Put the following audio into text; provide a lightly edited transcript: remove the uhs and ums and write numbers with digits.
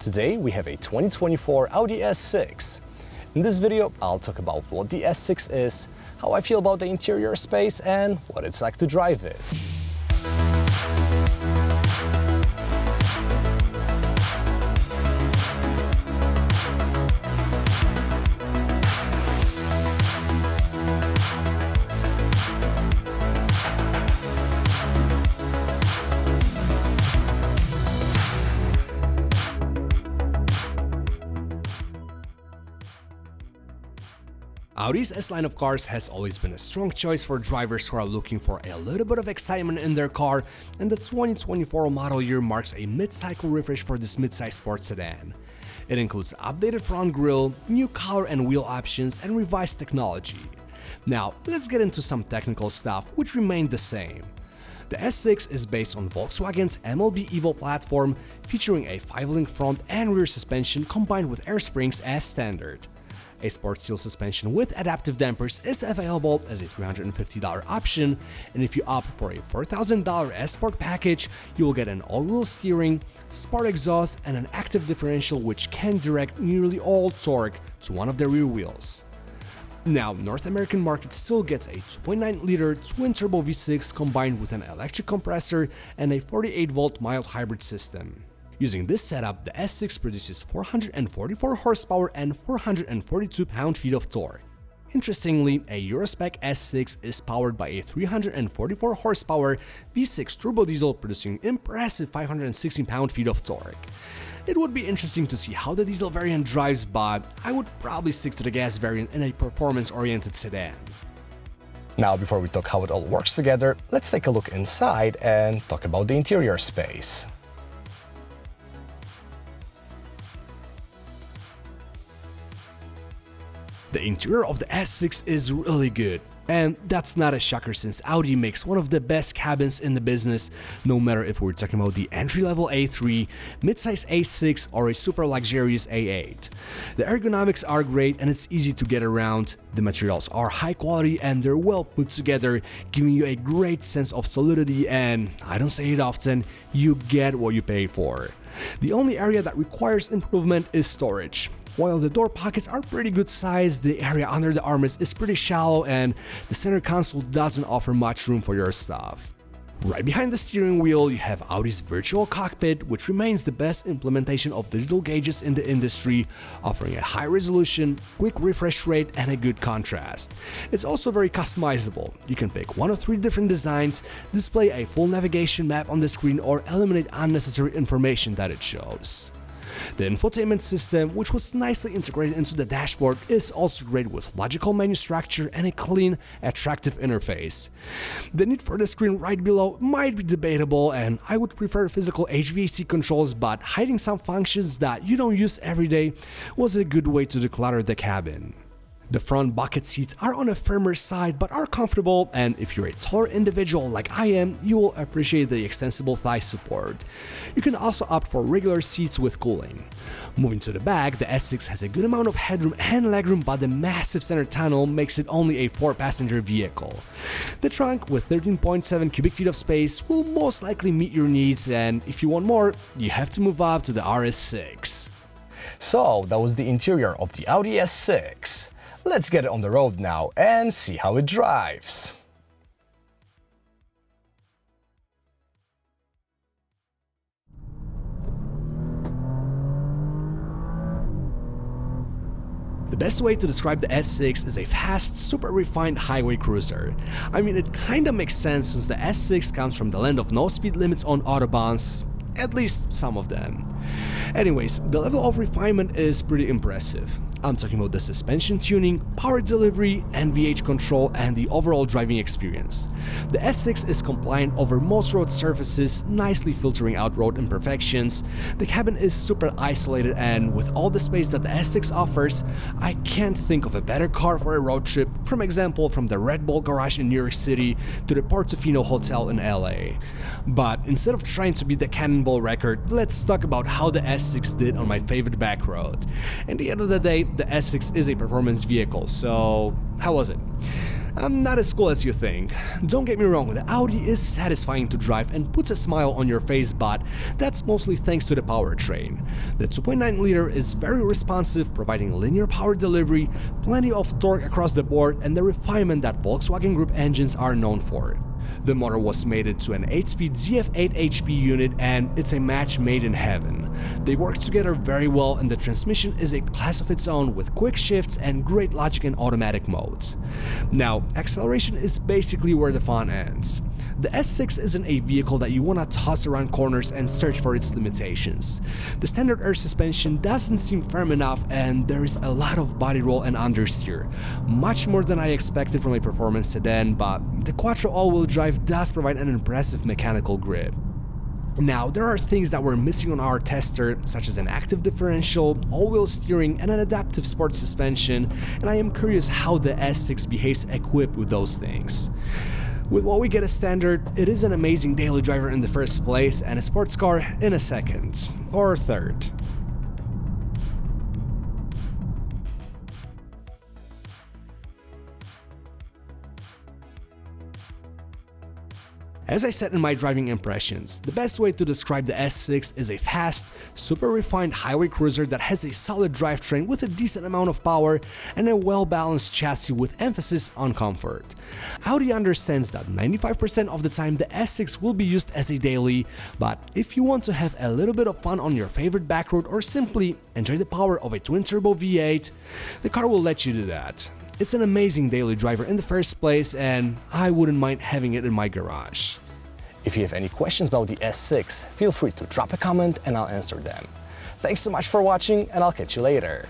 Today we have a 2024 Audi S6. In this video I'll talk about what the S6 is, how I feel about the interior space and what it's like to drive it. Audi's S-line of cars has always been a strong choice for drivers who are looking for a little bit of excitement in their car, and the 2024 model year marks a mid-cycle refresh for this mid-size sports sedan. It includes updated front grille, new color and wheel options, and revised technology. Now, let's get into some technical stuff, which remained the same. The S6 is based on Volkswagen's MLB Evo platform, featuring a 5-link front and rear suspension combined with air springs as standard. A sport steel suspension with adaptive dampers is available as a $350 option, and if you opt for a $4,000 S-Sport package, you will get an all-wheel steering, sport exhaust, and an active differential which can direct nearly all torque to one of the rear wheels. Now, North American market still gets a 2.9-liter twin-turbo V6 combined with an electric compressor and a 48-volt mild hybrid system. Using this setup, the S6 produces 444 horsepower and 442 pound-feet of torque. Interestingly, a Eurospec S6 is powered by a 344 horsepower V6 turbo diesel producing impressive 516 pound-feet of torque. It would be interesting to see how the diesel variant drives, but I would probably stick to the gas variant in a performance-oriented sedan. Now, before we talk how it all works together, let's take a look inside and talk about the interior space. The interior of the S6 is really good, and that's not a shocker since Audi makes one of the best cabins in the business, no matter if we're talking about the entry-level A3, midsize A6 or a super luxurious A8. The ergonomics are great and it's easy to get around, the materials are high quality and they're well put together, giving you a great sense of solidity, and I don't say it often, you get what you pay for. The only area that requires improvement is storage. While the door pockets are pretty good size, the area under the armrest is pretty shallow and the center console doesn't offer much room for your stuff. Right behind the steering wheel, you have Audi's virtual cockpit, which remains the best implementation of digital gauges in the industry, offering a high resolution, quick refresh rate, and a good contrast. It's also very customizable. You can pick one of 3 different designs, display a full navigation map on the screen, or eliminate unnecessary information that it shows. The infotainment system, which was nicely integrated into the dashboard, is also great with logical menu structure and a clean, attractive interface. The need for the screen right below might be debatable, and I would prefer physical HVAC controls, but hiding some functions that you don't use every day was a good way to declutter the cabin. The front bucket seats are on a firmer side but are comfortable, and if you're a taller individual like I am, you will appreciate the extensible thigh support. You can also opt for regular seats with cooling. Moving to the back, the S6 has a good amount of headroom and legroom, but the massive center tunnel makes it only a 4-passenger vehicle. The trunk, with 13.7 cubic feet of space, will most likely meet your needs, and if you want more, you have to move up to the RS6. So that was the interior of the Audi S6. Let's get it on the road now and see how it drives. The best way to describe the S6 is a fast, super refined highway cruiser. I mean, it kinda makes sense since the S6 comes from the land of no speed limits on autobahns, at least some of them. Anyways, the level of refinement is pretty impressive. I'm talking about the suspension tuning, power delivery, NVH control, and the overall driving experience. The S6 is compliant over most road surfaces, nicely filtering out road imperfections. The cabin is super isolated, and with all the space that the S6 offers, I can't think of a better car for a road trip, from example from the Red Bull garage in New York City to the Portofino Hotel in LA. But instead of trying to beat the Cannonball record, let's talk about how the S6 did on my favorite back road. At the end of the day, the S6 is a performance vehicle, so how was it? Not as cool as you think. Don't get me wrong, the Audi is satisfying to drive and puts a smile on your face, but that's mostly thanks to the powertrain. The 2.9 liter is very responsive, providing linear power delivery, plenty of torque across the board, and the refinement that Volkswagen Group engines are known for. The motor was mated to an 8-speed ZF8 HP unit, and it's a match made in heaven. They work together very well, and the transmission is a class of its own with quick shifts and great logic and automatic modes. Now, acceleration is basically where the fun ends. The S6 isn't a vehicle that you want to toss around corners and search for its limitations. The standard air suspension doesn't seem firm enough, and there is a lot of body roll and understeer. Much more than I expected from a performance sedan, but the Quattro all-wheel drive does provide an impressive mechanical grip. Now, there are things that were missing on our tester, such as an active differential, all-wheel steering, and an adaptive sports suspension, and I am curious how the S6 behaves equipped with those things. With what we get as standard, it is an amazing daily driver in the first place and a sports car in a second, or third. As I said in my driving impressions, the best way to describe the S6 is a fast, super refined highway cruiser that has a solid drivetrain with a decent amount of power and a well-balanced chassis with emphasis on comfort. Audi understands that 95% of the time the S6 will be used as a daily, but if you want to have a little bit of fun on your favorite backroad or simply enjoy the power of a twin-turbo V8, the car will let you do that. It's an amazing daily driver in the first place, and I wouldn't mind having it in my garage. If you have any questions about the S6, feel free to drop a comment and I'll answer them. Thanks so much for watching, and I'll catch you later.